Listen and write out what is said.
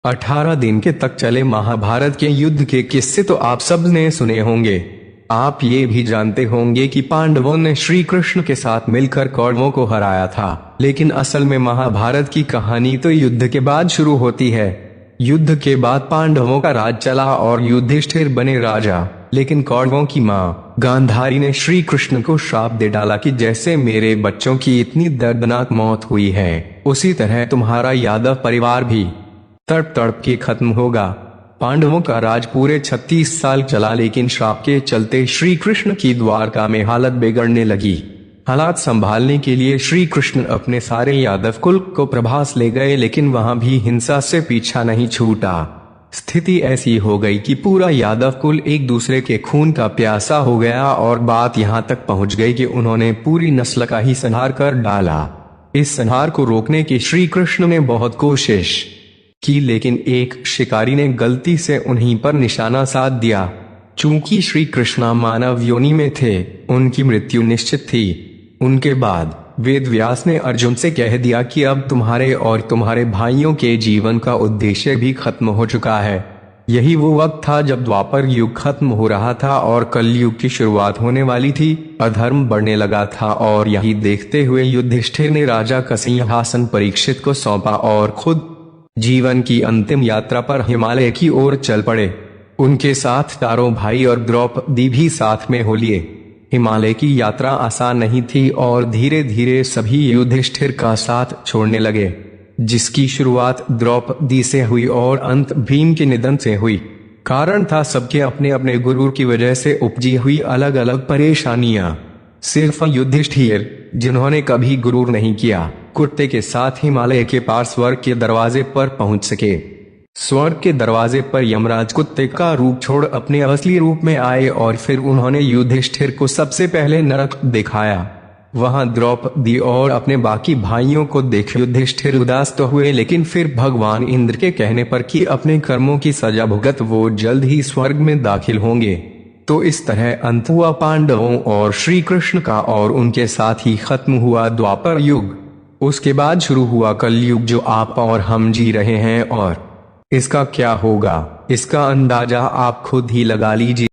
18 दिन के तक चले महाभारत के युद्ध के किस्से तो आप सब ने सुने होंगे। आप ये भी जानते होंगे कि पांडवों ने श्री कृष्ण के साथ मिलकर कौरवों को हराया था। लेकिन असल में महाभारत की कहानी तो युद्ध के बाद शुरू होती है। युद्ध के बाद पांडवों का राज चला और युधिष्ठिर बने राजा। लेकिन कौरवों की माँ गांधारी ने श्री कृष्ण को श्राप दे डाला कि जैसे मेरे बच्चों की इतनी दर्दनाक मौत हुई है, उसी तरह तुम्हारा यादव परिवार भी तड़प तड़प के खत्म होगा। पांडवों का राज पूरे 36 साल चला, लेकिन श्राप के चलते श्री कृष्ण की द्वारका में हालत बिगड़ने लगी। हालात संभालने के लिए श्री कृष्ण अपने सारे यादव कुल को प्रभास ले गए, लेकिन वहां भी हिंसा से पीछा नहीं छूटा। स्थिति ऐसी हो गई कि पूरा यादव कुल एक दूसरे के खून का प्यासा हो गया और बात यहां तक पहुंच गई कि उन्होंने पूरी नस्ल का ही संहार कर डाला। इस संहार को रोकने की श्री कृष्ण ने बहुत कोशिश की, लेकिन एक शिकारी ने गलती से उन्हीं पर निशाना साध दिया। चूंकि श्री कृष्ण मानव योनि में थे, उनकी मृत्यु निश्चित थी। उनके बाद वेद व्यास ने अर्जुन से कह दिया कि अब तुम्हारे और तुम्हारे भाइयों के जीवन का उद्देश्य भी खत्म हो चुका है। यही वो वक्त था जब द्वापर युग खत्म हो रहा था और कलयुग की शुरुआत होने वाली थी। अधर्म बढ़ने लगा था और यही देखते हुए युधिष्ठिर ने राजा का सिंहासन परीक्षित को सौंपा और खुद जीवन की अंतिम यात्रा पर हिमालय की ओर चल पड़े। उनके साथ चारों भाई और द्रौपदी भी साथ में हो लिए। हिमालय की यात्रा आसान नहीं थी और धीरे धीरे सभी युधिष्ठिर का साथ छोड़ने लगे, जिसकी शुरुआत द्रौपदी से हुई और अंत भीम के निधन से हुई। कारण था सबके अपने अपने गुरु की वजह से उपजी हुई अलग अलग परेशानियां। सिर्फ युधिष्ठिर, जिन्होंने कभी गुरूर नहीं किया, कुत्ते के साथ हिमालय के पार स्वर्ग के दरवाजे पर पहुंच सके। स्वर्ग के दरवाजे पर यमराज कुत्ते का रूप छोड़ अपने असली रूप में आए और फिर उन्होंने युधिष्ठिर को सबसे पहले नरक दिखाया। वहां द्रौपदी और अपने बाकी भाइयों को देख युधिष्ठिर उदास तो हुए, लेकिन फिर भगवान इंद्र के कहने पर कि अपने कर्मों की सजा भुगत वो जल्द ही स्वर्ग में दाखिल होंगे। तो इस तरह अंत हुआ पांडवों और श्री कृष्ण का, और उनके साथ ही खत्म हुआ द्वापर युग। उसके बाद शुरू हुआ कलयुग, जो आप और हम जी रहे हैं, और इसका क्या होगा, इसका अंदाजा आप खुद ही लगा लीजिए।